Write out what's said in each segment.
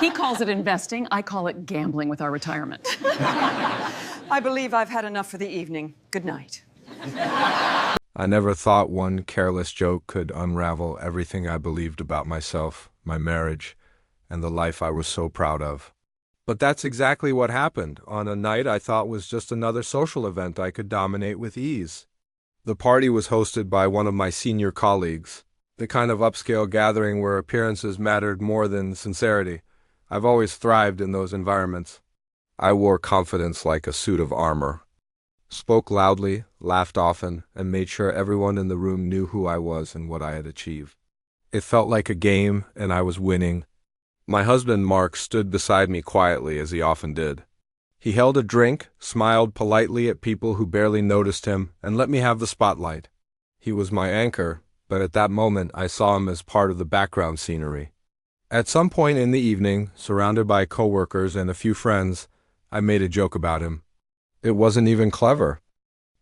He calls it investing. I call it gambling with our retirement. I believe I've had enough for the evening. Good night. I never thought one careless joke could unravel everything I believed about myself, my marriage, and the life I was so proud of. But that's exactly what happened on a night I thought was just another social event I could dominate with ease. The party was hosted by one of my senior colleagues, the kind of upscale gathering where appearances mattered more than sincerity. I've always thrived in those environments. I wore confidence like a suit of armor, spoke loudly, laughed often, and made sure everyone in the room knew who I was and what I had achieved. It felt like a game, and I was winning. My husband, Mark, stood beside me quietly, as he often did. He held a drink, smiled politely at people who barely noticed him, and let me have the spotlight. He was my anchor, but at that moment I saw him as part of the background scenery. At some point in the evening, surrounded by coworkers and a few friends, I made a joke about him. It wasn't even clever.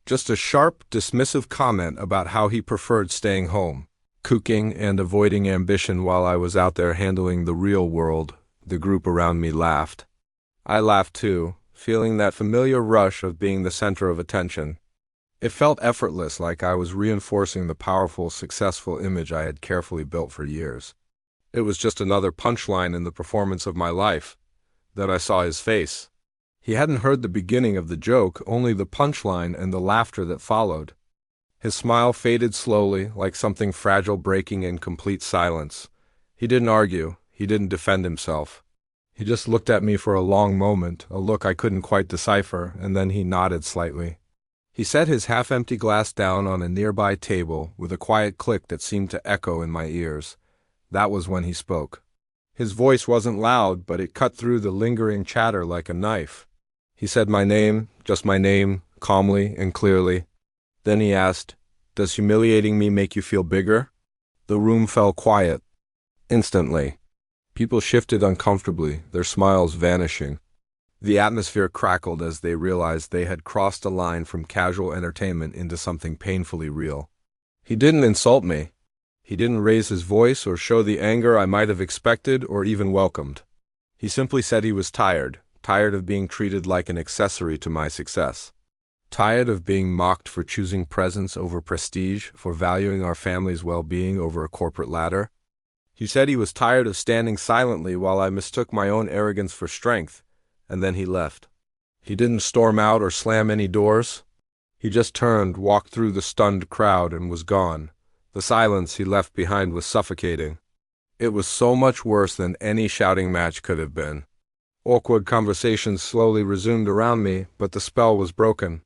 Just a sharp, dismissive comment about how he preferred staying home, cooking and avoiding ambition while I was out there handling the real world. The group around me laughed. I laughed too, feeling that familiar rush of being the center of attention. It felt effortless, like I was reinforcing the powerful, successful image I had carefully built for years. It was just another punchline in the performance of my life. Then I saw his face. He hadn't heard the beginning of the joke, only the punchline and the laughter that followed. His smile faded slowly, like something fragile breaking in complete silence. He didn't argue. He didn't defend himself. He just looked at me for a long moment, a look I couldn't quite decipher, and then he nodded slightly. He set his half-empty glass down on a nearby table with a quiet click that seemed to echo in my ears. That was when he spoke. His voice wasn't loud, but it cut through the lingering chatter like a knife. He said my name, just my name, calmly and clearly. Then he asked, "Does humiliating me make you feel bigger?" The room fell quiet. Instantly. People shifted uncomfortably, their smiles vanishing. The atmosphere crackled as they realized they had crossed a line from casual entertainment into something painfully real. He didn't insult me. He didn't raise his voice or show the anger I might have expected or even welcomed. He simply said he was tired of being treated like an accessory to my success. Tired of being mocked for choosing presence over prestige, for valuing our family's well-being over a corporate ladder. He said he was tired of standing silently while I mistook my own arrogance for strength, and then he left. He didn't storm out or slam any doors. He just turned, walked through the stunned crowd, and was gone. The silence he left behind was suffocating. It was so much worse than any shouting match could have been. Awkward conversations slowly resumed around me, but the spell was broken.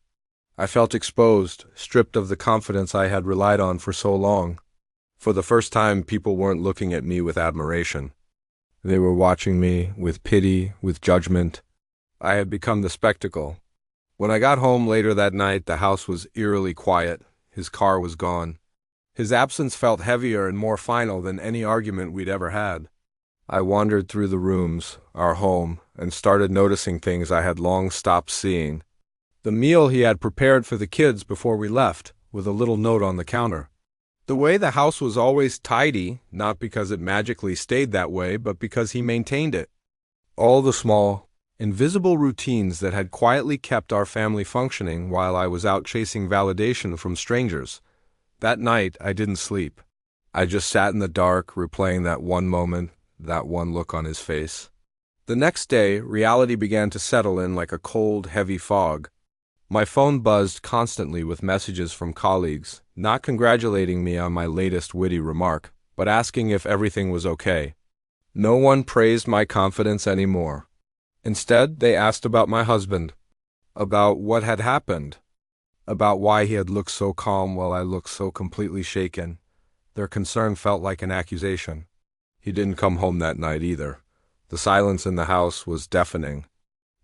I felt exposed, stripped of the confidence I had relied on for so long. For the first time, people weren't looking at me with admiration. They were watching me with pity, with judgment. I had become the spectacle. When I got home later that night, the house was eerily quiet. His car was gone. His absence felt heavier and more final than any argument we'd ever had. I wandered through the rooms, our home, and started noticing things I had long stopped seeing. The meal he had prepared for the kids before we left, with a little note on the counter. The way the house was always tidy, not because it magically stayed that way, but because he maintained it. All the small, invisible routines that had quietly kept our family functioning while I was out chasing validation from strangers. That night, I didn't sleep. I just sat in the dark, replaying that one moment, that one look on his face. The next day, reality began to settle in like a cold, heavy fog. My phone buzzed constantly with messages from colleagues, not congratulating me on my latest witty remark, but asking if everything was okay. No one praised my confidence anymore. Instead, they asked about my husband, about what had happened, about why he had looked so calm while I looked so completely shaken. Their concern felt like an accusation. He didn't come home that night either. The silence in the house was deafening.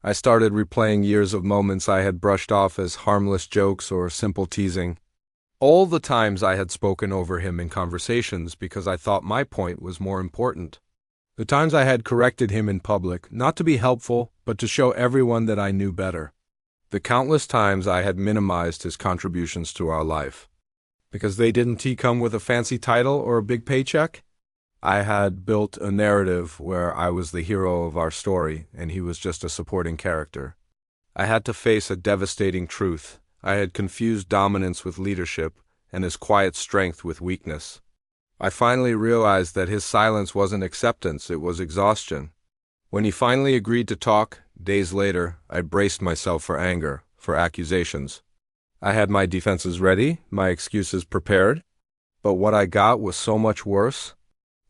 I started replaying years of moments I had brushed off as harmless jokes or simple teasing. All the times I had spoken over him in conversations because I thought my point was more important. The times I had corrected him in public, not to be helpful, but to show everyone that I knew better. The countless times I had minimized his contributions to our life. Because they didn't come with a fancy title or a big paycheck? I had built a narrative where I was the hero of our story and he was just a supporting character. I had to face a devastating truth. I had confused dominance with leadership and his quiet strength with weakness. I finally realized that his silence wasn't acceptance, it was exhaustion. When he finally agreed to talk, days later, I braced myself for anger, for accusations. I had my defenses ready, my excuses prepared, but what I got was so much worse.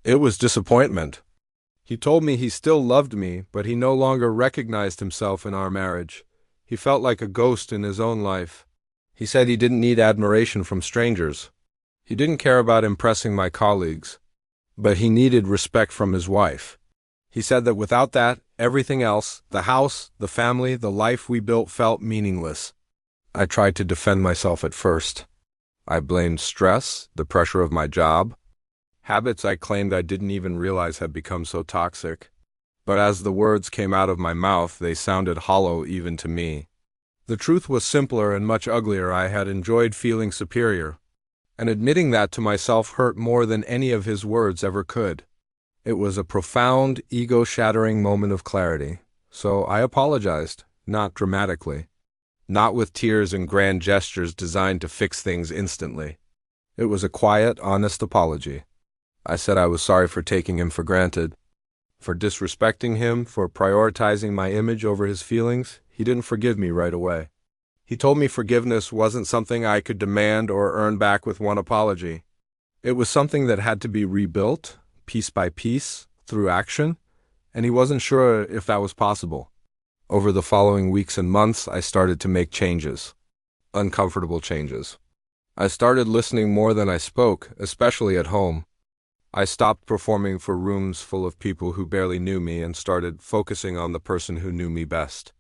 It was disappointment. He told me he still loved me, but he no longer recognized himself in our marriage. He felt like a ghost in his own life. He said he didn't need admiration from strangers. He didn't care about impressing my colleagues, but he needed respect from his wife. He said that without that, everything else, the house, the family, the life we built felt meaningless. I tried to defend myself at first. I blamed stress, the pressure of my job, habits I claimed I didn't even realize had become so toxic. But as the words came out of my mouth, they sounded hollow even to me. The truth was simpler and much uglier. I had enjoyed feeling superior, and admitting that to myself hurt more than any of his words ever could. It was a profound, ego-shattering moment of clarity. So I apologized, not dramatically, not with tears and grand gestures designed to fix things instantly. It was a quiet, honest apology. I said I was sorry for taking him for granted, for disrespecting him, for prioritizing my image over his feelings. He didn't forgive me right away. He told me forgiveness wasn't something I could demand or earn back with one apology. It was something that had to be rebuilt, piece by piece, through action, and he wasn't sure if that was possible. Over the following weeks and months, I started to make changes, uncomfortable changes. I started listening more than I spoke, especially at home. I stopped performing for rooms full of people who barely knew me and started focusing on the person who knew me best.